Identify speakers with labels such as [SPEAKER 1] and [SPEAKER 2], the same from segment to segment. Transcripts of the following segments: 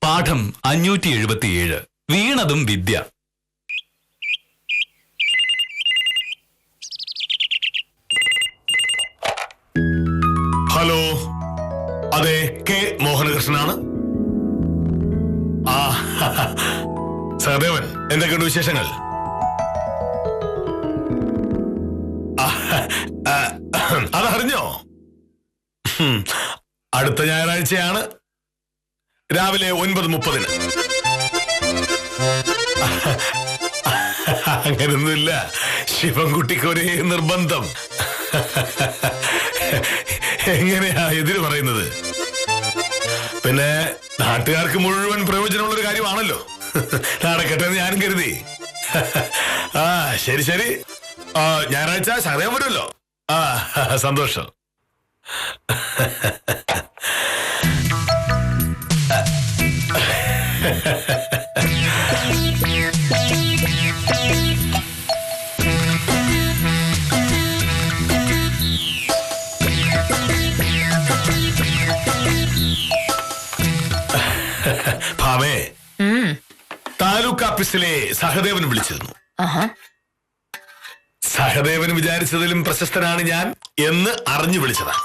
[SPEAKER 1] പാഠം 577 വീണതും വിദ്യ.
[SPEAKER 2] ഹലോ, അതെ, കെ മോഹനകൃഷ്ണനാണ്. സഹദേവൻ, എന്തൊക്കെയുണ്ട് വിശേഷങ്ങൾ? അതറിഞ്ഞോ? അടുത്ത ഞായറാഴ്ചയാണ്, രാവിലെ 9:30. അങ്ങനൊന്നുമില്ല, ശിവൻകുട്ടിക്ക് ഒരേ നിർബന്ധം. എങ്ങനെയാ എതിര് പറയുന്നത്? പിന്നെ നാട്ടുകാർക്ക് മുഴുവൻ പ്രയോജനമുള്ളൊരു കാര്യമാണല്ലോ. നടക്കട്ടെ എന്ന് ഞാനും കരുതി. ശരി ശരി, ഞായറാഴ്ച സഹദേവൻ വരുമല്ലോ. സന്തോഷം. ഭാവേ, താലൂക്ക് ഓഫീസിലെ സഹദേവൻ വിളിച്ചിരുന്നു. സഹദേവൻ വിചാരിച്ചതിലും പ്രശസ്തനാണ് ഞാൻ എന്ന് അറിഞ്ഞു വിളിച്ചതാണ്.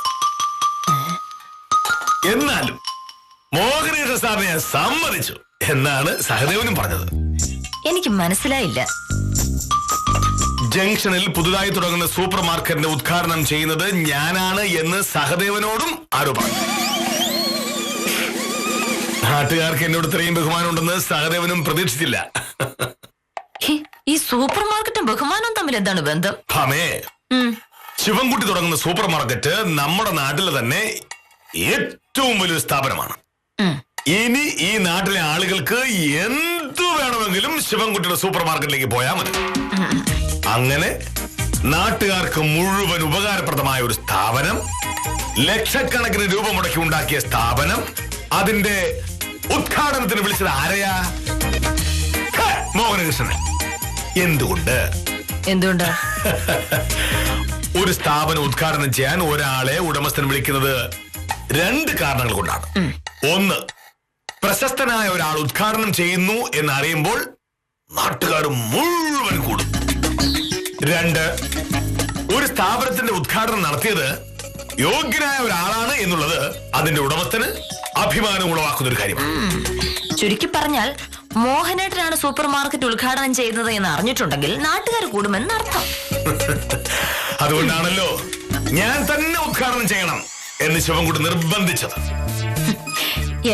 [SPEAKER 2] എന്നാലും മോഹനകൃഷ്ണ സാറിനെ ഞാൻ സമ്മതിച്ചു എന്നാണ് സഹദേവനും പറഞ്ഞത്.
[SPEAKER 3] എനിക്ക് മനസ്സിലായില്ല.
[SPEAKER 2] ജംഗ്ഷനിൽ പുതുതായി തുടങ്ങുന്ന സൂപ്പർ മാർക്കറ്റിന്റെ ഉദ്ഘാടനം ചെയ്യുന്നത് ഞാനാണ് എന്ന് സഹദേവനോടും ആരോപണം. നാട്ടുകാർക്ക് എന്നോട് ഇത്രയും ബഹുമാനമുണ്ടെന്ന് സഹദേവനും പ്രതീക്ഷിച്ചില്ല.
[SPEAKER 3] ഈ സൂപ്പർ മാർക്കറ്റും ബഹുമാനവും തമ്മിൽ എന്താണ് ബന്ധം?
[SPEAKER 2] ശിവൻകുട്ടി തുടങ്ങുന്ന സൂപ്പർ മാർക്കറ്റ് നമ്മുടെ നാട്ടിലെ തന്നെ ഏറ്റവും വലിയൊരു സ്ഥാപനമാണ്. ഇനി ഈ നാട്ടിലെ ആളുകൾക്ക് എന്തു വേണമെങ്കിലും ശിവൻകുട്ടിയുടെ സൂപ്പർ മാർക്കറ്റിലേക്ക് പോയാൽ മതി. അങ്ങനെ നാട്ടുകാർക്ക് മുഴുവൻ ഉപകാരപ്രദമായ ഒരു സ്ഥാപനം, ലക്ഷക്കണക്കിന് രൂപ മുടക്കി ഉണ്ടാക്കിയ സ്ഥാപനം, അതിന്റെ ഉദ്ഘാടനത്തിന് വിളിച്ചത് ആരെയാ? മോഹനകൃഷ്ണൻ. എന്തുകൊണ്ട്? ഒരു സ്ഥാപനം ഉദ്ഘാടനം ചെയ്യാൻ ഒരാളെ ഉടമസ്ഥൻ വിളിക്കുന്നത് 2 കാരണങ്ങൾ കൊണ്ടാണ്. 1, പ്രശസ്തനായ ഒരാൾ ഉദ്ഘാടനം ചെയ്യുന്നു എന്നറിയുമ്പോൾ നാട്ടുകാർ മുഴുവൻ കൂടും. 2, ഒരു സ്ഥാപനത്തിന്റെ ഉദ്ഘാടനം നടത്തിയത് യോഗ്യനായ ഒരാളാണ് എന്നുള്ളത് അതിന്റെ ഉടമസ്ഥന് അഭിമാനം ഉളവാക്കുന്ന ഒരു കാര്യമാണ്.
[SPEAKER 3] ചുരുക്കി പറഞ്ഞാൽ മോഹനേട്ടനാണ് സൂപ്പർ മാർക്കറ്റ് ഉദ്ഘാടനം ചെയ്യുന്നത് എന്ന് അറിഞ്ഞിട്ടുണ്ടെങ്കിൽ നാട്ടുകാർ കൂടുമെന്ന് അർത്ഥം.
[SPEAKER 2] അതുകൊണ്ടാണല്ലോ ഞാൻ തന്നെ ഉദ്ഘാടനം ചെയ്യണം എന്ന് ശിവൻകുട്ടി നിർബന്ധിച്ചത്.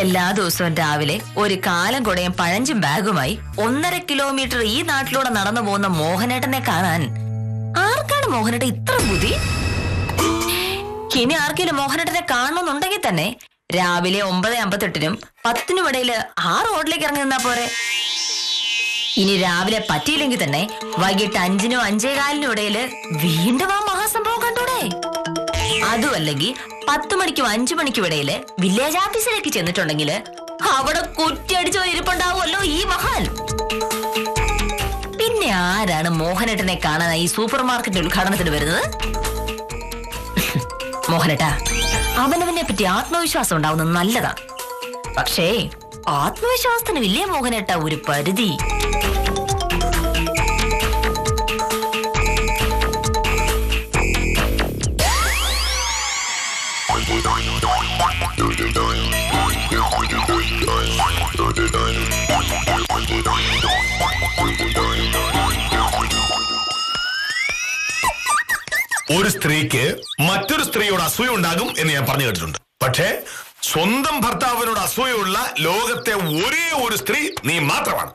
[SPEAKER 3] എല്ലാ ദിവസവും രാവിലെ ഒരു കാലം കുടയും പഴഞ്ചും ബാഗുമായി 1.5 കിലോമീറ്റർ ഈ നാട്ടിലൂടെ നടന്നു പോകുന്ന മോഹനേട്ടനെ കാണാൻ ആർക്കാണ് മോഹനേട്ടൻ ഇത്ര ബുദ്ധി? ഇനി ആർക്കെങ്കിലും മോഹനേട്ടനെ കാണണമെന്നുണ്ടെങ്കിൽ തന്നെ രാവിലെ 9:58-നും 10-നും ഇടയില് ആ റോഡിലേക്ക് ഇറങ്ങി നിന്നാ പോരെ. ഇനി രാവിലെ പറ്റിയില്ലെങ്കിൽ തന്നെ വൈകിട്ട് 5-നും 5:15-നും ഇടയില് വീണ്ടും ആ മഹാസംഭവം കണ്ടൂടെ? അതുമല്ലെങ്കിൽ 10 മണിക്കും 5 മണിക്കും ഇടയില് വില്ലേജ് ഓഫീസിലേക്ക് ചെന്നിട്ടുണ്ടെങ്കിൽ അവിടെ കുറ്റിയടിച്ചോ ഇരിപ്പുണ്ടാവുമല്ലോ ഈ മഹാൻ. പിന്നെ ആരാണ് മോഹനേട്ടനെ കാണാൻ ഈ സൂപ്പർ മാർക്കറ്റ് ഉദ്ഘാടനത്തിന് വരുന്നത്? മോഹനേട്ടാ, അവനവനെ പറ്റി ആത്മവിശ്വാസം ഉണ്ടാവുന്നത് നല്ലതാണ്. പക്ഷേ ആത്മവിശ്വാസത്തിന് ഇല്ലേ മോഹനേട്ടാ ഒരു പരിധി?
[SPEAKER 2] ഒരു സ്ത്രീക്ക് മറ്റൊരു സ്ത്രീയോട് അസൂയ ഉണ്ടാകും എന്ന് ഞാൻ പറഞ്ഞു കേട്ടിട്ടുണ്ട്. പക്ഷേ സ്വന്തം ഭർത്താവിനോട് അസൂയുള്ള ലോകത്തെ ഒരേ ഒരു സ്ത്രീ നീ മാത്രമാണ്.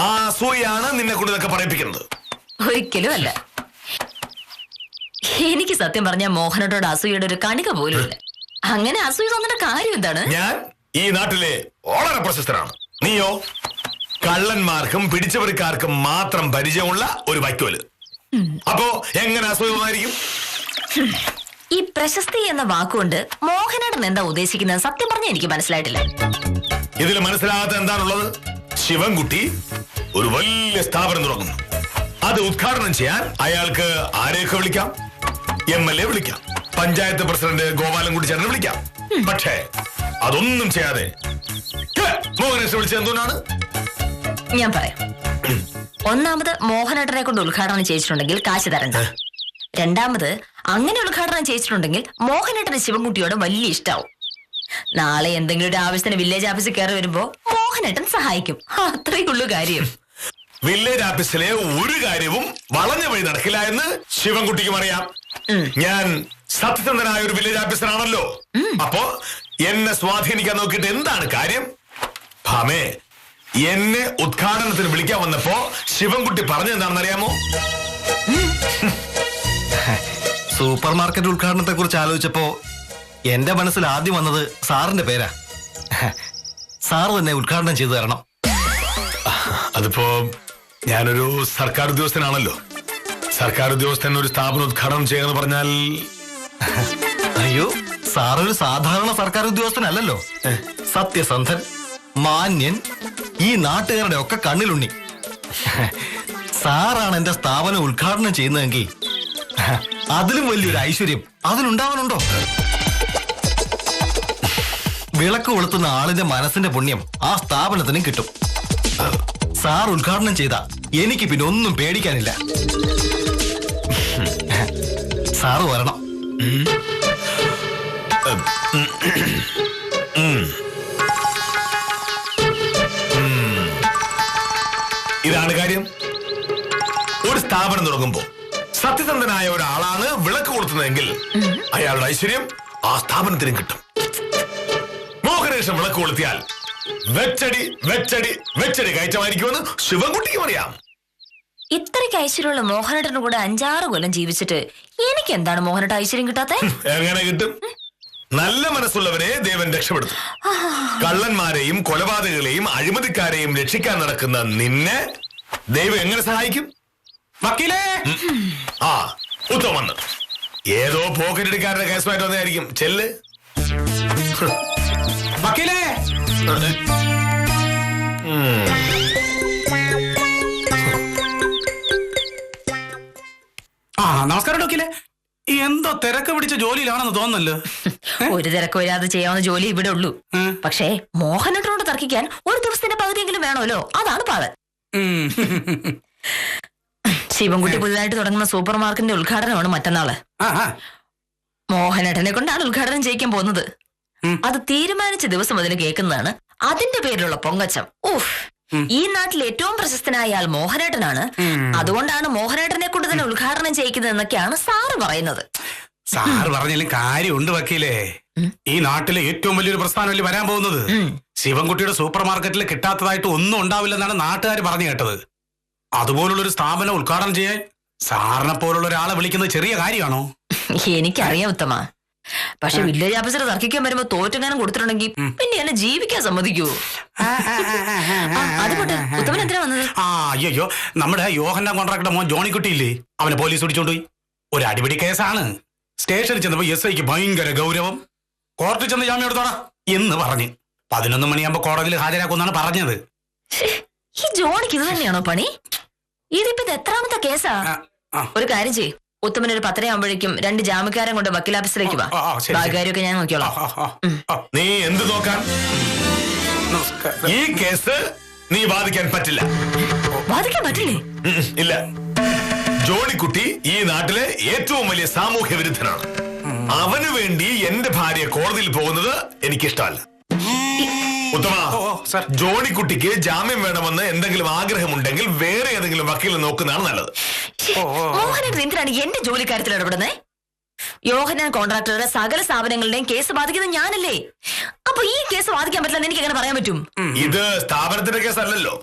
[SPEAKER 2] ആ അസൂയാണ് നിന്നെ കൊണ്ട് ഇതൊക്കെ പറയിപ്പിക്കുന്നത്.
[SPEAKER 3] ഒരിക്കലും അല്ല. എനിക്ക് സത്യം പറഞ്ഞ മോഹനോട് അസൂയയുടെ ഒരു കണിക പോലും ഇല്ല. അങ്ങനെ അസൂയ തോന്നുന്ന കാര്യം എന്താണ്?
[SPEAKER 2] ഞാൻ ഈ നാട്ടിലെ വളരെ പ്രശസ്തനാണ്. നീയോ കള്ളന്മാർക്കും പിടിച്ചവരിക്കാർക്കും മാത്രം പരിചയമുള്ള ഒരു വൈക്കോല്. അപ്പോ എങ്ങനെ അസൂയ തോന്നായിരിക്കും?
[SPEAKER 3] ഈ പ്രശസ്തി എന്ന വാക്കുകൊണ്ട് മോഹനേട്ടൻ എന്താ ഉദ്ദേശിക്കുന്നത്? സത്യം പറഞ്ഞ എനിക്ക് മനസ്സിലായിട്ടില്ല.
[SPEAKER 2] ഇതിൽ മനസ്സിലാകാത്ത എന്താണുള്ളത്? ശിവൻകുട്ടി ഒരു വലിയ സ്ഥാപനം തുടങ്ങുന്നു. അത് ഉദ്ഘാടനം ചെയ്യാൻ അയാൾക്ക് ആരെയൊക്കെ വിളിക്കാം? MLA വിളിക്കാം, പഞ്ചായത്ത് പ്രസിഡന്റ് ഗോപാലൻകുട്ടി ചേട്ടനെ വിളിക്കാം. പക്ഷേ അതൊന്നും ചെയ്യാതെ മോഹനേഷ് വിളിച്ചത് എന്തുകൊണ്ടാണ്?
[SPEAKER 3] ഞാൻ പറയാം. ഒന്നാമത് മോഹനേട്ടനെ കൊണ്ട് ഉദ്ഘാടനം ചെയ്തിട്ടുണ്ടെങ്കിൽ കാശ് തരണ്ട. രണ്ടാമത് അങ്ങനെ ഉദ്ഘാടനം ചെയ്തിട്ടുണ്ടെങ്കിൽ മോഹനേട്ടന് ശിവൻകുട്ടിയോട് വലിയ ഇഷ്ടാവും. നാളെ എന്തെങ്കിലും ഒരു ആവശ്യത്തിന് വില്ലേജ് ഓഫീസിൽ കയറി വരുമ്പോ മോഹനേട്ടൻ സഹായിക്കും. അത്രയേ ഉള്ളൂ കാര്യം.
[SPEAKER 2] വില്ലേജ് ഓഫീസിലെ ഒരു കാര്യവും വളഞ്ഞ വഴി നടക്കില്ല എന്ന് ശിവൻകുട്ടിക്കും അറിയാം. ഞാൻ സത്യസന്ധനായ ഒരു വില്ലേജ് ഓഫീസറാണല്ലോ. അപ്പോ എന്നെ സ്വാധീനിക്കാൻ നോക്കിയിട്ട് എന്താണ് കാര്യം? ഭാമേ, എന്നെ ഉദ്ഘാടനത്തിന് വിളിക്കാൻ വന്നപ്പോ ശിവൻകുട്ടി പറഞ്ഞത് എന്താണെന്ന് അറിയാമോ?
[SPEAKER 4] സൂപ്പർ മാർക്കറ്റ് ഉദ്ഘാടനത്തെ കുറിച്ച് ആലോചിച്ചപ്പോ എന്റെ മനസ്സിൽ ആദ്യം വന്നത് സാറിന്റെ പേരാ. സാറ് തന്നെ ഉദ്ഘാടനം ചെയ്തു തരണം.
[SPEAKER 2] അതിപ്പോ ഞാനൊരു സർക്കാർ ഉദ്യോഗസ്ഥനാണല്ലോ. സർക്കാർ ഉദ്യോഗസ്ഥൻ ഒരു സ്ഥാപനം ഉദ്ഘാടനം ചെയ്യാന്ന് പറഞ്ഞാൽ...
[SPEAKER 4] അയ്യോ, സാറൊരു സാധാരണ സർക്കാർ ഉദ്യോഗസ്ഥനല്ലല്ലോ. സത്യസന്ധൻ, മാന്യൻ, ഈ നാട്ടുകാരുടെ ഒക്കെ കണ്ണിലുണ്ണി. സാറാണ് എന്റെ സ്ഥാപനം ഉദ്ഘാടനം ചെയ്യുന്നതെങ്കിൽ അതിലും വലിയൊരു ഐശ്വര്യം അതിനുണ്ടാവാനുണ്ടോ? വിളക്ക് കൊളുത്തുന്ന ആളിന്റെ മനസ്സിന്റെ പുണ്യം ആ സ്ഥാപനത്തിനും കിട്ടും. സാർ ഉദ്ഘാടനം ചെയ്ത എനിക്ക് പിന്നെ ഒന്നും പേടിക്കാനില്ല. സാറ് വരണം.
[SPEAKER 2] ഇതാണ് കാര്യം. ഒരു സ്ഥാപനം തുടങ്ങുമ്പോ സത്യസന്ധനായ ഒരാളാണ് വിളക്ക് കൊളുത്തുന്നതെങ്കിൽ അയാളുടെ ഐശ്വര്യം ആ സ്ഥാപനത്തിനും കിട്ടും. മോഹനേഷം വിളക്ക് കൊളുത്തിയാൽ വെച്ചടി വെച്ചടി വെച്ചടി കയറ്റമായിരിക്കുമെന്ന് ശിവൻകുട്ടിക്കും അറിയാം.
[SPEAKER 3] ഇത്രയ്ക്ക് ഐശ്വര്യമുള്ള മോഹനേട്ടന് കൂടെ 5-6 കൊല്ലം ജീവിച്ചിട്ട് എനിക്ക് എന്താണ് മോഹനേട്ട ഐശ്വര്യം കിട്ടാത്ത?
[SPEAKER 2] എങ്ങനെ കിട്ടും? നല്ല മനസ്സുള്ളവരെ ദേവൻ രക്ഷപ്പെടുത്തും. കള്ളന്മാരെയും കൊലപാതകളെയും അഴിമതിക്കാരെയും രക്ഷിക്കാൻ നടക്കുന്ന നിന്നെ ദൈവം എങ്ങനെ സഹായിക്കും?
[SPEAKER 5] വക്കീലേ!
[SPEAKER 2] ആ, ഉത്തമം വന്ന് ഏതോ പോക്കറ്റടിക്കാരുടെ കേസുമായിട്ട് വന്നതായിരിക്കും. ചെല്ല്.
[SPEAKER 5] വക്കീലേ! നമസ്കാരം വക്കീലേ. എന്തോ തിരക്ക് പിടിച്ച ജോലിയിലാണെന്ന് തോന്നുന്നല്ലോ.
[SPEAKER 3] ഒരു തിരക്ക് വരാതെ ചെയ്യാവുന്ന ജോലി ഇവിടെ ഉള്ളൂ. പക്ഷേ മോഹനേട്ടനോട് തർക്കിക്കാൻ ഒരു ദിവസത്തിന്റെ പകുതിയെങ്കിലും വേണമല്ലോ. അതാണ് പാട്. ശിവൻകുട്ടി പുതുതായിട്ട് തുടങ്ങുന്ന സൂപ്പർ മാർക്കറ്റിന്റെ ഉദ്ഘാടനമാണ് മറ്റന്നാള്. മോഹനേട്ടനെ കൊണ്ടാണ് ഉദ്ഘാടനം ചെയ്യിക്കാൻ പോകുന്നത്. അത് തീരുമാനിച്ച ദിവസം അതിന് കേൾക്കുന്നതാണ് അതിന്റെ പേരിലുള്ള പൊങ്ങച്ചം. ഓഹ്, ഈ നാട്ടിൽ ഏറ്റവും പ്രശസ്തനായ ആൾ മോഹനേട്ടനാണ്. അതുകൊണ്ടാണ് മോഹനേട്ടനെ കൊണ്ട് തന്നെ ഉദ്ഘാടനം ചെയ്യിക്കുന്നത് എന്നൊക്കെയാണ് സാറ് പറയുന്നത്.
[SPEAKER 5] സാറ് പറഞ്ഞാലും കാര്യമുണ്ട് വക്കീലേ. ഈ നാട്ടിലെ ഏറ്റവും വലിയൊരു പ്രസ്ഥാനമല്ലേ വരാൻ പോകുന്നത്. ശിവൻകുട്ടിയുടെ സൂപ്പർ മാർക്കറ്റിൽ കിട്ടാത്തതായിട്ട് ഒന്നും ഉണ്ടാവില്ലെന്നാണ് നാട്ടുകാർ പറഞ്ഞു കേട്ടത്. അതുപോലുള്ളൊരു സ്ഥാപനം ഉദ്ഘാടനം ചെയ്യാൻ സാറിനെ പോലുള്ള ഒരാളെ വിളിക്കുന്നത് ചെറിയ കാര്യമാണോ?
[SPEAKER 3] എനിക്കറിയാം ഉത്തമ. പക്ഷെ വില്ലേജ് ഓഫീസർ തർക്കിക്കാൻ വരുമ്പോ തോറ്റെങ്ങാനും കൊടുത്തിട്ടുണ്ടെങ്കിൽ പിന്നെ എന്നെ ജീവിക്കാൻ സമ്മതിക്കുവോ? അതുകൊണ്ട് ഉത്തമൻ എന്തിനാ വന്നത്?
[SPEAKER 5] അയ്യോ, നമ്മുടെ യോഹന്നാൻ കോൺട്രാക്ടർ മോൻ ജോണിക്കുട്ടിയില്ലേ, അവനെ പോലീസ് പിടിച്ചോണ്ടുപോയി. ഒരു അടിപിടി കേസാണ്. സ്റ്റേഷനിൽ ചെന്നപ്പോ SIക്ക് ഭയങ്കര ഗൗരവം. കോർട്ടിൽ ചെന്ന് ജാമ്യം എടുത്തോടാ എന്ന് പറഞ്ഞ് 11 മണിയാകുമ്പോ കോടതിയിൽ ഹാജരാക്കുമെന്നാണ് പറഞ്ഞത്.
[SPEAKER 3] ഈ ജോണിക്ക് ഇത് തന്നെയാണോ പണി? ഇതിപ്പോ ഇത് എത്രാമത്തെ കേസാ? ഒരു കാര്യം ചെയ്യ്, ഉത്തമൻ ഒരു 10 ആകുമ്പോഴേക്കും 2 ജാമ്യക്കാരൻ കൊണ്ട് വക്കീൽ ഓഫീസിലേക്ക് വാ. കാര്യമൊക്കെ ഞാൻ നോക്കിയോളാം.
[SPEAKER 2] നീ എന്ത് നോക്കാൻ? ഈ കേസ് നീ വാദിക്കാൻ പറ്റില്ല.
[SPEAKER 3] വാദിക്കാൻ പറ്റില്ലേ?
[SPEAKER 2] ഇല്ല. ജോണിക്കുട്ടി ഈ നാട്ടിലെ ഏറ്റവും വലിയ സാമൂഹ്യ വിരുദ്ധനാണ്. അവന് വേണ്ടി എന്റെ ഭാര്യ കോടതിയിൽ പോകുന്നത് എനിക്കിഷ്ടമല്ല. ഉത്തമ, ജോണിക്കുട്ടിക്ക് ജാമ്യം വേണമെന്ന് എന്തെങ്കിലും ആഗ്രഹമുണ്ടെങ്കിൽ വേറെ ഏതെങ്കിലും വക്കീൽ നോക്കുന്നതാണ് നല്ലത്.
[SPEAKER 3] മോഹനേട്ടൻ എന്തിനാണ് എന്റെ ജോലിക്കാര്യത്തിൽ ഇടപെടുന്നേ? യോഹന്നാൻ കോൺട്രാക്ടറുടെ സകല സ്ഥാപനങ്ങളുടെയും കേസ് ബാധിക്കുന്നത് ഞാനല്ലേ. അപ്പൊ ഈ കേസ് വാദിക്കാൻ പറ്റില്ലെന്ന് എനിക്ക് എങ്ങനെ പറയാൻ പറ്റും?
[SPEAKER 2] ഇത് സ്ഥാപനത്തിന്റെ കേസല്ലല്ലോ.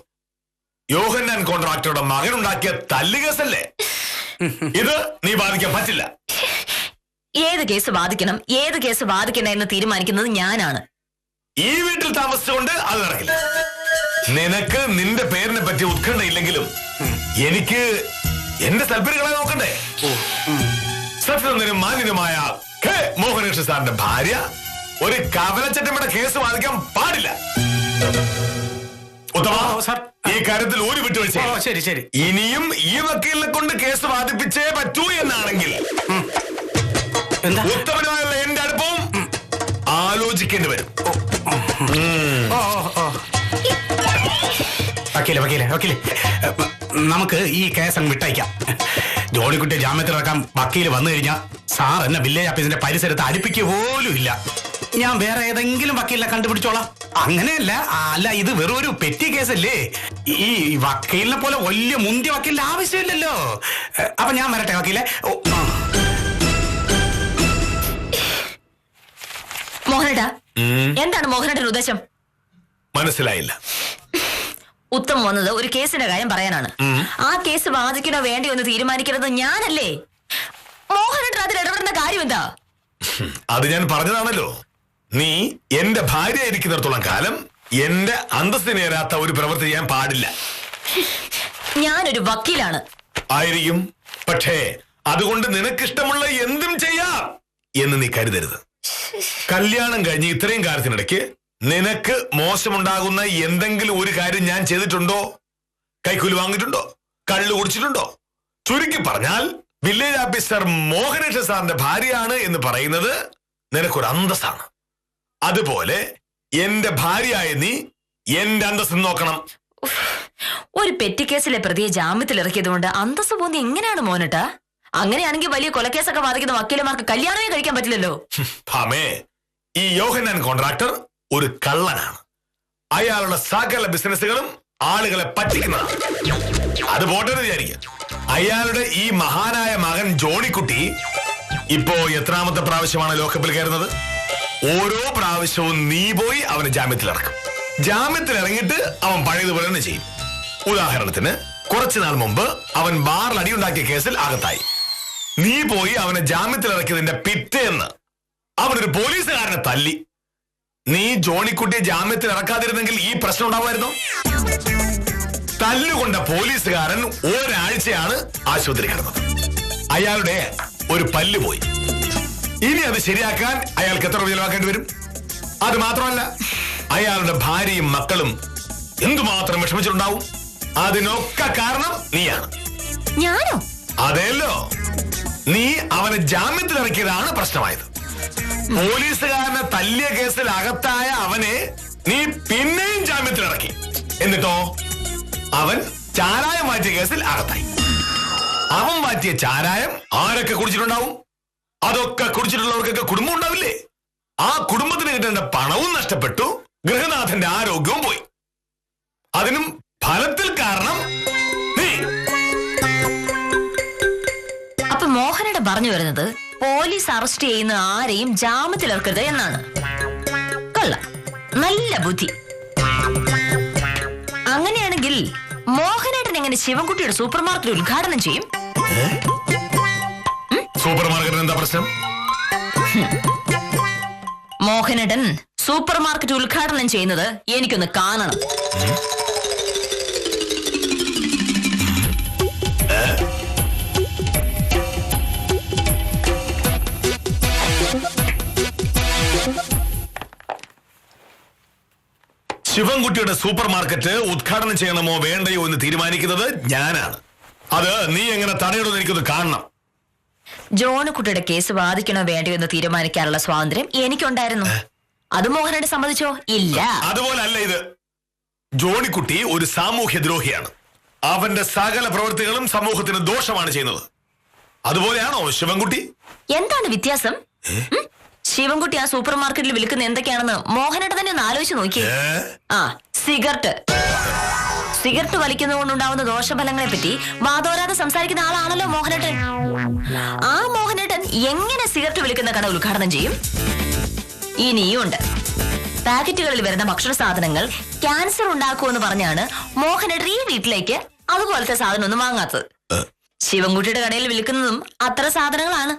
[SPEAKER 2] യോഹന്നാൻ കോൺട്രാക്ടറുടെ മകൻ ഉണ്ടാക്കിയ തല്ല് കേസല്ലേ. ഇത് നീ ബാധിക്കാൻ പറ്റില്ല.
[SPEAKER 3] ഏത് കേസ് ബാധിക്കണം, ഏത് കേസ് ബാധിക്കണ്ട എന്ന് തീരുമാനിക്കുന്നത് ഞാനാണ്.
[SPEAKER 2] ഈ വീട്ടിൽ താമസിച്ചുകൊണ്ട് അത് നടക്കില്ല. നിനക്ക് നിന്റെ പേരിനെ പറ്റി ഉത്കണ്ഠയില്ലെങ്കിലും എനിക്ക് എന്റെ സൽപ്പരികളെ നോക്കണ്ടേ? സത്യസന്ധനും മാന്യനുമായ മോഹനേഷ് സാറിന്റെ ഭാര്യ ഒരു കവലച്ചട്ടയുടെ കേസ് വാദിക്കാൻ പാടില്ല. ഉത്തമ, ഈ കാര്യത്തിൽ ഒരു വിട്ടുവീഴ്ച.
[SPEAKER 5] ശരി ശരി.
[SPEAKER 2] ഇനിയും ഈ വക്കീലിനെ കൊണ്ട് കേസ് വാദിപ്പിച്ചേ പറ്റൂ എന്നാണെങ്കിൽ
[SPEAKER 5] എന്താ?
[SPEAKER 2] ഉത്തമനുമായുള്ള എന്റെ അടുപ്പവും ആലോചിക്കേണ്ടി വരും.
[SPEAKER 5] വക്കീലെ നമുക്ക് ഈ കേസ് അങ്ങ് വിട്ടയക്കാം. ജോണിക്കുട്ടിയെ ജാമ്യത്തിലിറക്കാൻ വക്കീല് വന്നു കഴിഞ്ഞാൽ സാർ എന്നെ വില്ലേജ് ഓഫീസിന്റെ പരിസരത്ത് അടുപ്പിക്കുക പോലും ഇല്ല. ഞാൻ വേറെ ഏതെങ്കിലും വക്കീലിനെ കണ്ടുപിടിച്ചോളാം. അങ്ങനെയല്ല, അല്ല ഇത് വെറും ഒരു പെറ്റി കേസല്ലേ. ഈ വക്കീലിനെ പോലെ വലിയ മുന്തിയ വക്കീലിന്റെ ആവശ്യമില്ലല്ലോ. അപ്പൊ ഞാൻ വരട്ടെ വക്കീലെ.
[SPEAKER 3] മോഹനേട്ടാ, എന്താണ് മോഹനേട്ടന്റെ ഉദ്ദേശം?
[SPEAKER 2] മനസ്സിലായില്ല.
[SPEAKER 3] ഉത്തമം വന്നത് ഒരു കേസിന്റെ കാര്യം പറയാനാണ്. ആ കേസ് വാദിക്കണോ വേണ്ടിയോ എന്ന് തീരുമാനിക്കുന്നത് ഞാനല്ലേ. മോഹനേട്ടൻ അതിൽ ഇടപെടുന്ന കാര്യം എന്താ?
[SPEAKER 2] അത് ഞാൻ പറഞ്ഞതാണല്ലോ. നീ എന്റെ ഭാര്യ ഇരിക്കുന്നിടത്തോളം കാലം എന്റെ അന്തസ്സിനേരാത്ത ഒരു പ്രവൃത്തി ചെയ്യാൻ പാടില്ല.
[SPEAKER 3] ഞാനൊരു വക്കീലാണ്.
[SPEAKER 2] ആയിരിക്കും, പക്ഷേ അതുകൊണ്ട് നിനക്കിഷ്ടമുള്ള എന്തും ചെയ്യാം എന്ന് നീ കരുതരുത്. കല്യാണം കഴിഞ്ഞ് ഇത്രയും കാലത്തിനിടയ്ക്ക് നിനക്ക് മോശമുണ്ടാകുന്ന എന്തെങ്കിലും ഒരു കാര്യം ഞാൻ ചെയ്തിട്ടുണ്ടോ? കൈക്കൂലി വാങ്ങിയിട്ടുണ്ടോ? കള്ളു കുടിച്ചിട്ടുണ്ടോ? ചുരുക്കി പറഞ്ഞാൽ വില്ലേജ് ഓഫീസർ മോഹനേഷ സാറിന്റെ ഭാര്യയാണ് എന്ന് പറയുന്നത് നിനക്കൊരു അന്തസ്സാണ്. അതുപോലെ എന്റെ ഭാര്യയായ നീ എന്റെ അന്തസ് നോക്കണം.
[SPEAKER 3] ഒരു പെറ്റി കേസിലെ പ്രതിയെ ജാമ്യത്തിൽ ഇറക്കിയത് കൊണ്ട് അന്തസ് പോന്നി എങ്ങനെയാണ് മോനട്ടാ? അങ്ങനെയാണെങ്കിൽ വലിയ കൊലക്കേസൊക്കെ വാദിക്കുന്ന വക്കീലമാർക്ക് കല്യാണമേ കഴിക്കാൻ പറ്റില്ലല്ലോ.
[SPEAKER 2] ഭാമേ, ഈ യോഹന്നാൻ കോൺട്രാക്ടർ ഒരു കള്ളനാണ്. അയാളുടെ സകല ബിസിനസ്സുകളും ആളുകളെ പറ്റിക്കുന്നതാണ്. അത് പോട്ടെ വിചാരിക്കുക. അയാളുടെ ഈ മഹാനായ മകൻ ജോണിക്കുട്ടി ഇപ്പോ എത്രാമത്തെ പ്രാവശ്യമാണ് ലോക്കപ്പിൽ കയറുന്നത്? ഓരോ പ്രാവശ്യവും നീ പോയി അവന് ജാമ്യത്തിലിറക്കും. ജാമ്യത്തിലിറങ്ങിയിട്ട് അവൻ പഴയതുപോലെ തന്നെ ചെയ്യും. ഉദാഹരണത്തിന്, കുറച്ചുനാൾ മുമ്പ് അവൻ ബാറിൽ അടിയുണ്ടാക്കിയ കേസിൽ അകത്തായി. നീ പോയി അവനെ ജാമ്യത്തിലിറക്കിയതിന്റെ പിറ്റേന്ന് അവനൊരു പോലീസുകാരനെ തല്ലി. നീ ജോണിക്കുട്ടിയെ ജാമ്യത്തിൽ ഇറക്കാതിരുന്നെങ്കിൽ ഈ പ്രശ്നം ഉണ്ടാവുമായിരുന്നു. തല്ലുകൊണ്ട പോലീസുകാരൻ ഒരാഴ്ചയാണ് ആശുപത്രി കിടന്നത്. അയാളുടെ ഒരു പല്ല് പോയി. ഇനി അത് ശരിയാക്കാൻ അയാൾക്ക് എത്ര രൂപ ചെലവാക്കേണ്ടി വരും? അത് മാത്രമല്ല, അയാളുടെ ഭാര്യയും മക്കളും എന്തുമാത്രം വിഷമിച്ചിട്ടുണ്ടാവും. അതിനൊക്കെ കാരണം നീയാണ്.
[SPEAKER 3] ഞാനോ?
[SPEAKER 2] അതെല്ലോ, നീ അവനെ ജാമ്യത്തിൽ ഇറക്കിയതാണ് പ്രശ്നമായത്. പോലീസുകാരനെ തല്ലിയ കേസിൽ അകത്തായ അവനെ നീ പിന്നെയും ജാമ്യത്തിലിറക്കി. എന്നിട്ടോ അവൻ ചാരായം മാറ്റിയ കേസിൽ അകത്തായി. അവൻ മാറ്റിയ ചാരായം ആരൊക്കെ കുടിച്ചിട്ടുണ്ടാവും? അതൊക്കെ കുടിച്ചിട്ടുള്ളവർക്കൊക്കെ കുടുംബം ഉണ്ടാവില്ലേ? ആ കുടുംബത്തിന് കിട്ടേണ്ട പണവും നഷ്ടപ്പെട്ടു, ഗൃഹനാഥന്റെ ആരോഗ്യവും പോയി. അതിനും ഫലത്തിൽ കാരണം നീ.
[SPEAKER 3] അപ്പൊ മോഹനയുടെ പറഞ്ഞു വരുന്നത് പോലീസ് അറസ്റ്റ് ചെയ്യുന്ന ആരെയും ജാമ്യത്തിലിറക്കരുത് എന്നാണ്. കൊള്ളാം, നല്ല ബുദ്ധി. അങ്ങനെയാണെങ്കിൽ മോഹനേട്ടൻ എങ്ങനെ ശിവൻകുട്ടിയുടെ സൂപ്പർ മാർക്കറ്റ് ഉദ്ഘാടനം ചെയ്യും?
[SPEAKER 2] സൂപ്പർ മാർക്കറ്റിന് എന്താ പ്രശ്നം?
[SPEAKER 3] മോഹനേട്ടൻ സൂപ്പർ മാർക്കറ്റ് ഉദ്ഘാടനം ചെയ്യുന്നത് എനിക്കൊന്ന് കാണണം.
[SPEAKER 2] ശിവൻകുട്ടിയുടെ സൂപ്പർ മാർക്കറ്റ് ഉദ്ഘാടനം ചെയ്യണമോ വേണ്ടയോ എന്ന് തീരുമാനിക്കുന്നത് ഞാനാണ്. അത് നീ എങ്ങനെ തടയണമെന്ന് എനിക്കൊന്ന് കാണണം.
[SPEAKER 3] ജോണിക്കുട്ടിയുടെ കേസ് വാദിക്കണോ വേണ്ടയോ എന്ന് തീരുമാനിക്കാനുള്ള സ്വാതന്ത്ര്യം എനിക്കുണ്ടായിരുന്നു. അത് മോഹനേട്ടൻ സമ്മതിച്ചോ? ഇല്ല.
[SPEAKER 2] അതുപോലെ അല്ല ഇത്. ജോണിക്കുട്ടി ഒരു സാമൂഹ്യ ദ്രോഹിയാണ്. അവന്റെ സകല പ്രവൃത്തികളും സമൂഹത്തിന് ദോഷമാണ് ചെയ്യുന്നത്. അതുപോലെയാണോ ശിവൻകുട്ടി?
[SPEAKER 3] എന്താണ് വ്യത്യാസം? ശിവൻകുട്ടി ആ സൂപ്പർ മാർക്കറ്റിൽ വിൽക്കുന്ന എന്തൊക്കെയാണെന്ന് മോഹനേട്ടൻ തന്നെ ഒന്ന് ആലോചിച്ച് നോക്കിയേ. സിഗരറ്റ് വലിക്കുന്നതുകൊണ്ടുണ്ടാവുന്ന ദോഷഫലങ്ങളെ പറ്റി വാദോരാതെ സംസാരിക്കുന്ന ആളാണല്ലോ മോഹനേട്ടൻ. ആ മോഹനേട്ടൻ എങ്ങനെ സിഗരറ്റ് വിൽക്കുന്ന കട ഉദ്ഘാടനം ചെയ്യും? ഇനിയുണ്ട്. പാക്കറ്റുകളിൽ വരുന്ന ഭക്ഷണ സാധനങ്ങൾ ക്യാൻസർ ഉണ്ടാക്കുമെന്ന് പറഞ്ഞാണ് മോഹനേട്ടൻ ഈ വീട്ടിലേക്ക് അതുപോലത്തെ സാധനം ഒന്നും വാങ്ങാത്തത്. ശിവൻകുട്ടിയുടെ കടയിൽ വിൽക്കുന്നതും അത്ര സാധനങ്ങളാണ്.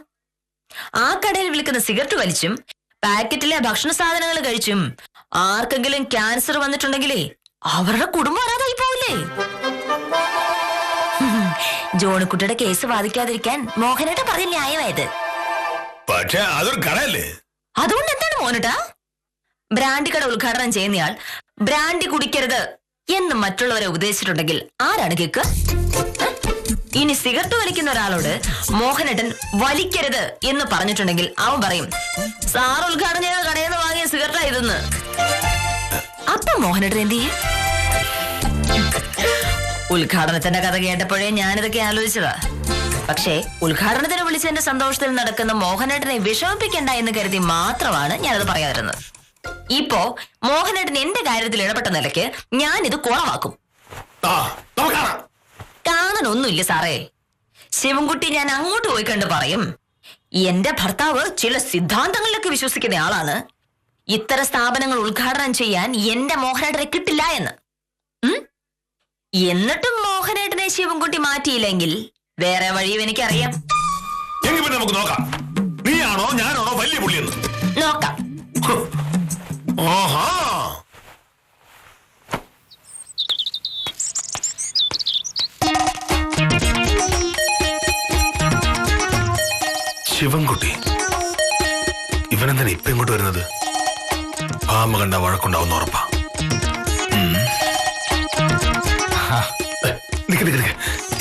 [SPEAKER 3] ആ കടയിൽ വിൽക്കുന്ന സിഗരറ്റ് വലിച്ചും പാക്കറ്റിലെ ഭക്ഷണ സാധനങ്ങൾ കഴിച്ചും ആർക്കെങ്കിലും ക്യാൻസർ വന്നിട്ടുണ്ടെങ്കിലേ അവരുടെ കുടുംബം അനാഥായി പോവില്ലേ? ജോണിക്കുട്ടിയുടെ കേസ് വാദിക്കാതിരിക്കാൻ മോഹനേട്ടൻ പറഞ്ഞ ന്യായമായത്.
[SPEAKER 2] പക്ഷേ അതൊരു കടയല്ലേ?
[SPEAKER 3] അതുകൊണ്ട് എന്താണ് മോനേട്ടാ? ബ്രാൻഡി കട ഉദ്ഘാടനം ചെയ്യുന്നയാൾ ബ്രാൻഡി കുടിക്കരുത് എന്ന് മറ്റുള്ളവരെ ഉപദേശിച്ചിട്ടുണ്ടെങ്കിൽ ആരാണ് കേക്ക്? ഇനി സിഗരറ്റ് വലിക്കുന്ന ഒരാളോട് മോഹനേട്ടൻ വലിക്കരുത് എന്ന് പറഞ്ഞിട്ടുണ്ടെങ്കിൽ അവൻ പറയും സാർ ഉദ്ഘാടനം ചെയ്ത കടയിൽ നിന്ന് വാങ്ങിയ സിഗരറ്റാ ഇതെന്ന്. അപ്പൊ മോഹനേട്ടൻ എന്ത് ചെയ്യും? ഉദ്ഘാടനത്തിന്റെ കഥ കേട്ടപ്പോഴേ ഞാനിതൊക്കെ ആലോചിച്ചതാ. പക്ഷേ ഉദ്ഘാടനത്തിന് വിളിച്ചതിന്റെ സന്തോഷത്തിൽ നടക്കുന്ന മോഹനേട്ടനെ വിഷമിപ്പിക്കണ്ട എന്ന് കരുതി മാത്രമാണ് ഞാനത് പറയാതിരുന്നത്. ഇപ്പോ മോഹനേട്ടൻ എന്റെ കാര്യത്തിൽ ഇടപെട്ട നിലയ്ക്ക് ഞാനിത് കുളമാക്കും. കാണാനൊന്നുമില്ല സാറേ. ശിവൻകുട്ടി ഞാൻ അങ്ങോട്ട് പോയി കണ്ട് പറയും എന്റെ ഭർത്താവ് ചില സിദ്ധാന്തങ്ങളിലൊക്കെ വിശ്വസിക്കുന്ന ആളാണ്, ഇത്തരം സ്ഥാപനങ്ങൾ ഉദ്ഘാടനം ചെയ്യാൻ എന്റെ മോഹനേട്ടനെ കിട്ടില്ല എന്ന്. എന്നിട്ടും മോഹനേട്ടനെ ശിവൻകുട്ടി മാറ്റിയില്ലെങ്കിൽ വേറെ വഴിയും എനിക്കറിയാം.
[SPEAKER 2] എങ്കിൽ പിന്നെ നമുക്ക് നോക്കാം, നീയാണോ ഞാനാണോ വലിയ പുള്ളിയെന്ന്
[SPEAKER 3] നോക്കാം.
[SPEAKER 2] ആഹാ, ശിവൻകുട്ടി ഇവനെന്താണ് ഇപ്പൊ ഇങ്ങോട്ട് വരുന്നത്? പാമ്പ് കണ്ട വഴക്കുണ്ടാവുന്ന ഉറപ്പാ.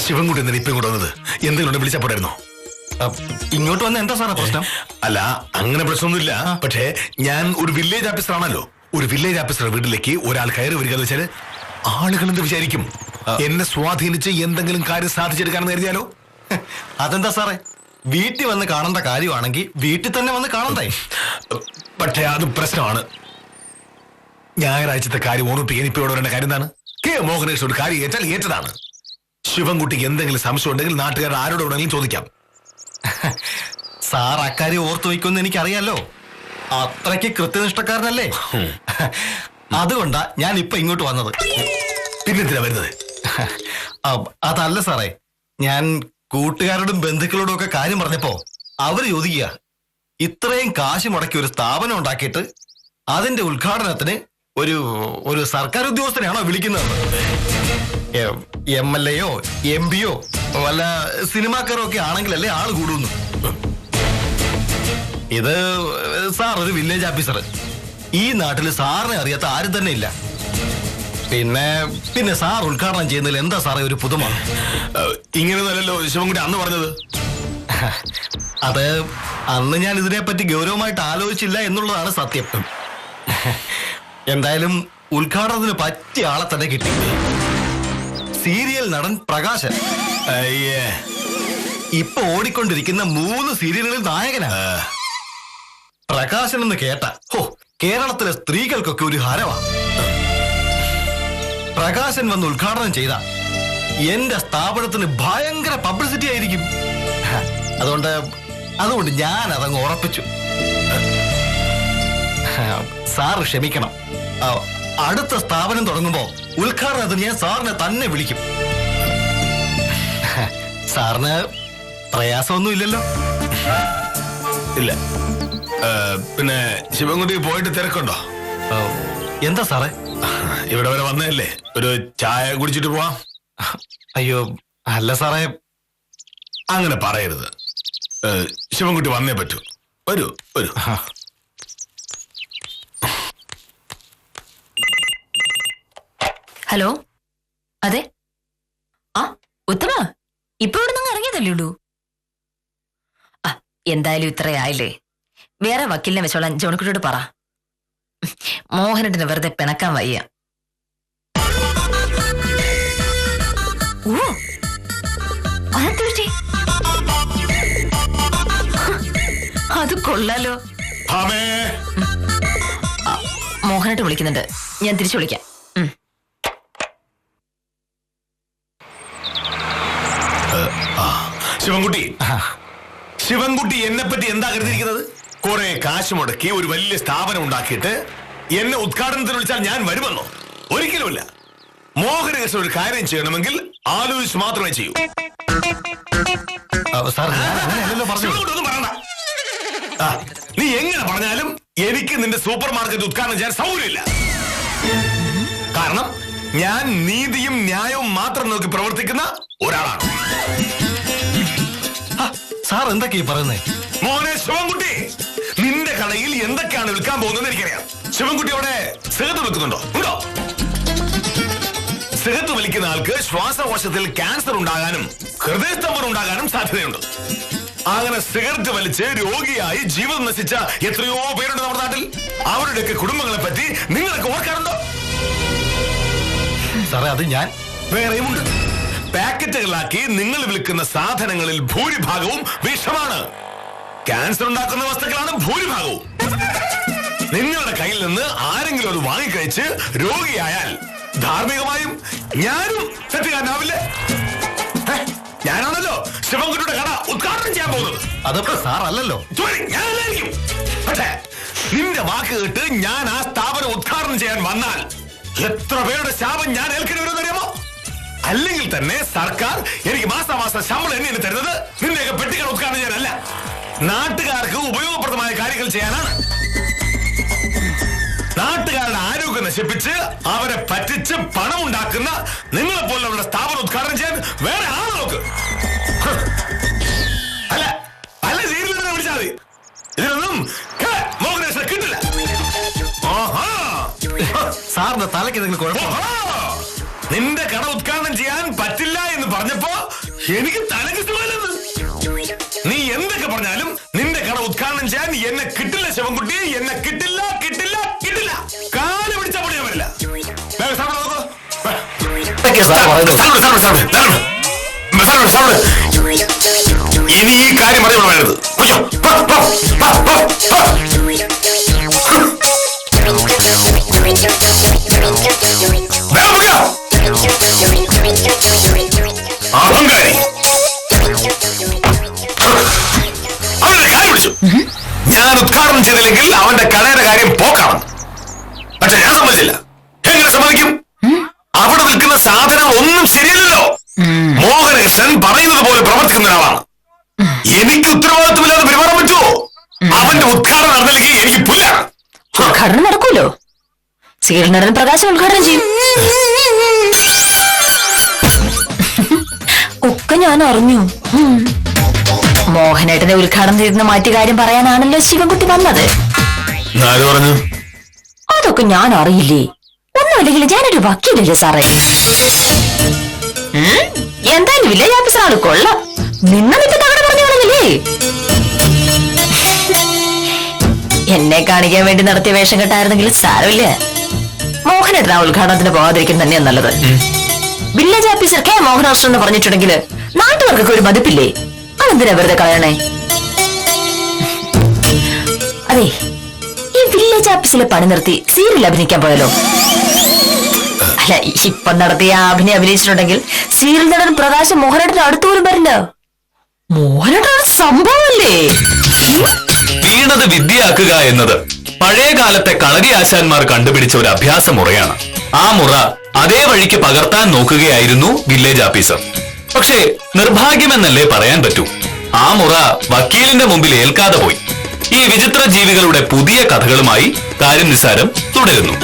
[SPEAKER 2] ശിവൻകുട്ടി എന്താണ് ഇപ്പൊ ഇങ്ങോട്ട് വന്നത്? എന്തെങ്കിലും വിളിച്ചാ പോരായിരുന്നോ?
[SPEAKER 4] ഇങ്ങോട്ട് വന്ന എന്താ സാറേ പ്രശ്നം?
[SPEAKER 2] അല്ല, അങ്ങനെ പ്രശ്നമൊന്നുമില്ല. പക്ഷേ ഞാൻ ഒരു വില്ലേജ് ഓഫീസർ ആണല്ലോ. ഒരു വില്ലേജ് ഓഫീസറുടെ വീട്ടിലേക്ക് ഒരാൾ കയറി വരിക എന്ന് വെച്ചാല് ആളുകൾ എന്ത് വിചാരിക്കും? എന്നെ സ്വാധീനിച്ച് എന്തെങ്കിലും കാര്യം സാധിച്ചെടുക്കാണെന്ന് കരുതിയാലോ?
[SPEAKER 4] അതെന്താ സാറേ, വീട്ടിൽ വന്ന് കാണേണ്ട കാര്യമാണെങ്കിൽ വീട്ടിൽ തന്നെ വന്ന് കാണണ്ടേ?
[SPEAKER 2] പക്ഷേ അത് പ്രശ്നമാണ്. ഞായറാഴ്ചത്തെ കാര്യം ഓർമ്മിപ്പിക്കാൻ ഇപ്പൊ ഇവിടെ വരേണ്ട കാര്യം എന്താണ്? കെ മോഹനേഷ് ഒരു കാര്യം ഏറ്റാൽ ഏറ്റതാണ്. ശിവൻകുട്ടിക്ക് എന്തെങ്കിലും സംശയം ഉണ്ടെങ്കിൽ നാട്ടുകാർ ആരോട് വേണമെങ്കിലും ചോദിക്കാം.
[SPEAKER 4] സാർ അക്കാര്യം ഓർത്തു വയ്ക്കുമെന്ന് എനിക്കറിയാലോ. അത്രയ്ക്ക് കൃത്യനിഷ്ഠക്കാരനല്ലേ? അതുകൊണ്ടാ ഞാൻ ഇപ്പൊ ഇങ്ങോട്ട് വന്നത്.
[SPEAKER 2] പിന്നെന്തിനാ വരുന്നത്?
[SPEAKER 4] അതല്ല സാറേ, ഞാൻ കൂട്ടുകാരോടും ബന്ധുക്കളോടും ഒക്കെ കാര്യം പറഞ്ഞപ്പോ അവര് ചോദിക്കുക, ഇത്രയും കാശ് മുടക്കി ഒരു സ്ഥാപനം ഉണ്ടാക്കിയിട്ട് അതിന്റെ ഉദ്ഘാടനത്തിന് ഒരു സർക്കാർ ഉദ്യോഗസ്ഥനെയാണോ വിളിക്കുന്നത്? MLA-യോ MP-യോ വല്ല സിനിമാക്കാരോ ഒക്കെ ആണെങ്കിലല്ലേ ആള് കൂടുന്നു. ഇത് സാർ ഒരു വില്ലേജ് ഓഫീസർ. ഈ നാട്ടിൽ സാറിനെ അറിയാത്ത ആരും തന്നെ ഇല്ല. പിന്നെ സാർ ഉദ്ഘാടനം ചെയ്യുന്നതിൽ എന്താ സാറേ ഒരു പുതുമ?
[SPEAKER 2] ഇങ്ങനെയൊന്നല്ലോ ശിവൻകുട്ടി അന്ന് പറഞ്ഞത്.
[SPEAKER 4] അത് അന്ന് ഞാൻ ഇതിനെപ്പറ്റി ഗൗരവമായിട്ട് ആലോചിച്ചില്ല എന്നുള്ളതാണ് സത്യം. എന്തായാലും ഉദ്ഘാടനത്തിന് പറ്റിയ ആളെ തന്നെ കിട്ടി. സീരിയൽ നടൻ പ്രകാശൻ. ഇപ്പൊ ഓടിക്കൊണ്ടിരിക്കുന്ന 3 സീരിയലുകളിൽ നായകനാണ് പ്രകാശൻ എന്ന് കേട്ട കേരളത്തിലെ സ്ത്രീകൾക്കൊക്കെ ഒരു ഹരവാ. പ്രകാശൻ വന്ന് ഉദ്ഘാടനം ചെയ്ത എന്റെ സ്ഥാപനത്തിന് ഭയങ്കര പബ്ലിസിറ്റി ആയിരിക്കും. അതുകൊണ്ട് ഞാൻ അതങ്ങ് ഉറപ്പിച്ചു. സാർ ക്ഷമിക്കണം, അടുത്ത സ്ഥാപനം തുടങ്ങുമ്പോ ഉദ്ഘാടനത്തിന് ഞാൻ സാറിനെ തന്നെ വിളിക്കും. സാറിന് പ്രയാസമൊന്നും ഇല്ലല്ലോ?
[SPEAKER 2] ഇല്ല. പിന്നെ ശിവൻകുട്ടി പോയിട്ട് തിരക്കുണ്ടോ?
[SPEAKER 4] എന്താ സാറേ?
[SPEAKER 2] ഇവിടെ വരെ വന്നതല്ലേ, ഒരു ചായ കുടിച്ചിട്ട് പോവാം.
[SPEAKER 4] അയ്യോ അല്ല സാറേ,
[SPEAKER 2] അങ്ങനെ പറയരുത്. ശിവൻകുട്ടി വന്നേ പറ്റൂ. വരൂ വരൂ.
[SPEAKER 3] ഹലോ, അതെ. ആ ഉത്തമ, ഇപ്പൊ ഇവിടെ നിന്ന് ഇറങ്ങിയതല്ലേ ഉള്ളൂ? എന്തായാലും ഇത്രയായില്ലേ, വേറെ വക്കീലിനെ വെച്ചോളാൻ ജോണിക്കുട്ടിയോട് പറ. മോഹനേട്ടന് വെറുതെ പിണക്കാൻ വയ്യ. ഓ അതെന്ത് പറ്റി? അത് കൊള്ളാലോ. മോഹനേട്ടൻ വിളിക്കുന്നുണ്ട്, ഞാൻ തിരിച്ചു വിളിക്കാം.
[SPEAKER 2] ശിവൻകുട്ടി എന്നെ പറ്റി എന്താ കരുതിയിരിക്കുന്നത്? കുറെ കാശ് മുടക്കി ഒരു വലിയ സ്ഥാപനം ഉണ്ടാക്കിയിട്ട് എന്നെ ഉദ്ഘാടനത്തിന് വിളിച്ചാൽ ഞാൻ വരുമെന്നോ? ഒരിക്കലുമില്ല. മോഹനകൃഷ്ണൻ ഒരു കാര്യം ചെയ്യണമെങ്കിൽ ആലോചിച്ച് മാത്രമേ ചെയ്യൂ. നീ എങ്ങനെ പറഞ്ഞാലും എനിക്ക് നിന്റെ സൂപ്പർ മാർക്കറ്റ് ഉദ്ഘാടനം ചെയ്യാൻ സൗകര്യമില്ല. കാരണം ഞാൻ നീതിയും ന്യായവും മാത്രം നോക്കി പ്രവർത്തിക്കുന്ന ഒരാളാണ്.
[SPEAKER 4] സാർ എന്തൊക്കെയാ പറയുന്നേ?
[SPEAKER 2] മോനെ ശിവൻകുട്ടി, നിന്റെ കടയിൽ എന്തൊക്കെയാണ് വിൽക്കാൻ പോകുന്നത് എനിക്കറിയാം. ശിവൻകുട്ടി അവിടെ സിഗരറ്റ് വിൽക്കുന്നുണ്ടോ? ഉണ്ടോ? സിഗരറ്റ് വലിക്കുന്ന ആൾക്ക് ശ്വാസകോശത്തിൽ ക്യാൻസർ ഉണ്ടാകാനും ഹൃദയസ്തംഭനം ഉണ്ടാകാനും സാധ്യതയുണ്ട്. അങ്ങനെ സിഗരറ്റ് വലിച്ച് രോഗിയായി ജീവിതം നശിച്ച എത്രയോ പേരുണ്ട് നമ്മുടെ നാട്ടിൽ. അവരുടെയൊക്കെ കുടുംബങ്ങളെ പറ്റി നിങ്ങളൊക്കെ ഓർക്കാറുണ്ടോ?
[SPEAKER 4] സാറേ, അത് ഞാൻ
[SPEAKER 2] വേറെയുമുണ്ട്. പാക്കറ്റുകളാക്കി നിങ്ങൾ വിൽക്കുന്ന സാധനങ്ങളിൽ ഭൂരിഭാഗവും വിഷമാണ്. ക്യാൻസർ ഉണ്ടാക്കുന്ന വസ്തുക്കളാണ് ഭൂരിഭാഗവും. നിങ്ങളുടെ കയ്യിൽ നിന്ന് ആരെങ്കിലും അത് വാങ്ങിക്കഴിച്ച് രോഗിയായാൽ ധാർമ്മികമായും ഞാനും തെറ്റുകാരനാവില്ലേ? ഞാനാണല്ലോ ശിവൻകുട്ടിയുടെ കട ഉദ്ഘാടനം ചെയ്യാൻ പോകുന്നത്.
[SPEAKER 4] അതപ്പോ സാറല്ലല്ലോ.
[SPEAKER 2] ഞാനായിരിക്കും. പക്ഷേ നിന്റെ വാക്ക് കേട്ട് ഞാൻ ആ സ്ഥാപനം ഉദ്ഘാടനം ചെയ്യാൻ വന്നാൽ എത്ര പേരുടെ ശാപം ഞാൻ ഏൽക്കേണ്ടി വരുമെന്ന് അറിയാമോ? അല്ലെങ്കിൽ തന്നെ സർക്കാർ എനിക്ക് മാസാമാസം ശമ്പളം എന്നെ തരുന്നത് നിന്റെയൊക്കെ പെട്ടികൾ ഉദ്ഘാടനം ചെയ്യാനല്ല, നാട്ടുകാർക്ക് ഉപയോഗപ്രദമായ കാര്യങ്ങൾ ചെയ്യാനാണ്. നാട്ടുകാരുടെ ആരോഗ്യം നശിപ്പിച്ച് അവരെ പറ്റിച്ച് പണം ഉണ്ടാക്കുന്ന നിങ്ങളെ പോലുള്ളവരുടെ സ്ഥാപനം ഉദ്ഘാടനം ചെയ്യാൻ വേറെ ആളെ നോക്ക്. അല്ല അല്ല സീരിയൽ തന്നെ വിളിച്ചാൽ മതി. ഇതിനൊന്നും മോഹനേശ്വര കിട്ടില്ല.
[SPEAKER 4] സാറിന്റെ തലയ്ക്ക് എന്തെങ്കിലും കുഴപ്പമോ?
[SPEAKER 2] നിന്റെ കട ഉദ്ഘാടനം ചെയ്യാൻ പറ്റില്ല എന്ന് പറഞ്ഞപ്പോ എനിക്ക് തലകിട്ടുമല്ലെന്ന്. നീ എന്തൊക്കെ പറഞ്ഞാലും നിന്റെ കട ഉദ്ഘാടനം ചെയ്യാൻ എന്നെ കിട്ടില്ല ശിവൻകുട്ടി, എന്നെ കിട്ടില്ല കിട്ടില്ല കിട്ടില്ല. കാല് പിടിച്ചാൽ പൊടിയാൻ പറ്റില്ല. ഇനി ഈ കാര്യം അറിയണം വേണ്ടത്. അഹങ്കാരി അവന്റെ കാര്യം പിടിച്ചു. ഞാൻ ഉദ്ഘാടനം ചെയ്തില്ലെങ്കിൽ അവന്റെ കടയുടെ കാര്യം പോക്കാണ്. പക്ഷെ ഞാൻ സമ്മതിച്ചില്ല. എങ്ങനെ സമ്മതിക്കും? അവിടെ വിൽക്കുന്ന സാധനം ഒന്നും ശരിയല്ലല്ലോ. മോഹനകൃഷ്ണൻ പറയുന്നത് പോലെ പ്രവർത്തിക്കുന്ന ഒരാളാണ്. എനിക്ക് ഉത്തരവാദിത്വമില്ലാതെ പെരുമാറാൻ പറ്റുമോ? അവന്റെ ഉദ്ഘാടനം നടന്നില്ലെങ്കിൽ എനിക്ക് പുല്ലാണ്.
[SPEAKER 3] ഉദ്ഘാടനം നടക്കൂലോ. സീരിയൽ നടൻ പ്രകാശം ഉദ്ഘാടനം ചെയ്യും. ഒക്കെ ഞാൻ അറിഞ്ഞു. മോഹനേട്ടനെ ഉദ്ഘാടനം ചെയ്തെന്ന് മാറ്റി കാര്യം പറയാനാണല്ലോ ശിവൻകുട്ടി വന്നത്.
[SPEAKER 2] പറഞ്ഞു
[SPEAKER 3] അതൊക്കെ ഞാൻ അറിയില്ലേ. ഒന്നുമില്ലെങ്കിൽ ഞാനൊരു വക്കീലല്ലേ സാറേ. എന്തായാലും വില്ലേജ് ഓഫീസറാണ്. കൊള്ളാം. നിന്നിട്ട് തവണ പറഞ്ഞു പറഞ്ഞില്ലേ. എന്നെ കാണിക്കാൻ വേണ്ടി നടത്തിയ വേഷം കെട്ടായിരുന്നെങ്കിൽ സാരമില്ല. മോഹനേട്ടൻ ആ ഉദ്ഘാടനത്തിന് പോകാതിരിക്കും തന്നെയാണ് നല്ലത്. വില്ലേജ് ഓഫീസർ കെ മോഹനകൃഷ്ണൻ എന്ന് പറഞ്ഞിട്ടുണ്ടെങ്കിൽ നാട്ടുകാർക്കൊക്കെ ഒരു മതിപ്പില്ലേ. അതെന്തിനാ വെറുതെ കളയണേ? അതെ, ഈ വില്ലേജ് ഓഫീസിലെ പണി നിർത്തി സീരിയൽ അഭിനയിക്കാൻ പോയല്ലോ. അല്ല, ഇപ്പൊ നടത്തിയ അഭിനയം അഭിനയിച്ചിട്ടുണ്ടെങ്കിൽ സീരിയൽ നടൻ പ്രകാശം മോഹനേട്ടന് അടുത്തുപോലും വരില്ല. മോഹനേട്ടൻ സംഭവമല്ലേ.
[SPEAKER 1] വീണത് വിദ്യയാക്കുക എന്നത് പഴയ കാലത്തെ കളരി ആശാന്മാർ കണ്ടുപിടിച്ച ഒരു അഭ്യാസ മുറയാണ്. ആ മുറ അതേ വഴിക്ക് പകർത്താൻ നോക്കുകയായിരുന്നു വില്ലേജ് ഓഫീസർ. പക്ഷേ നിർഭാഗ്യമെന്നല്ലേ പറയാൻ പറ്റൂ. ആ മുറ വക്കീലിന്റെ മുമ്പിൽ ഏൽക്കാതെ പോയി. ഈ വിചിത്ര ജീവികളുടെ പുതിയ കഥകളുമായി കാര്യം നിസാരം തുടരുന്നു.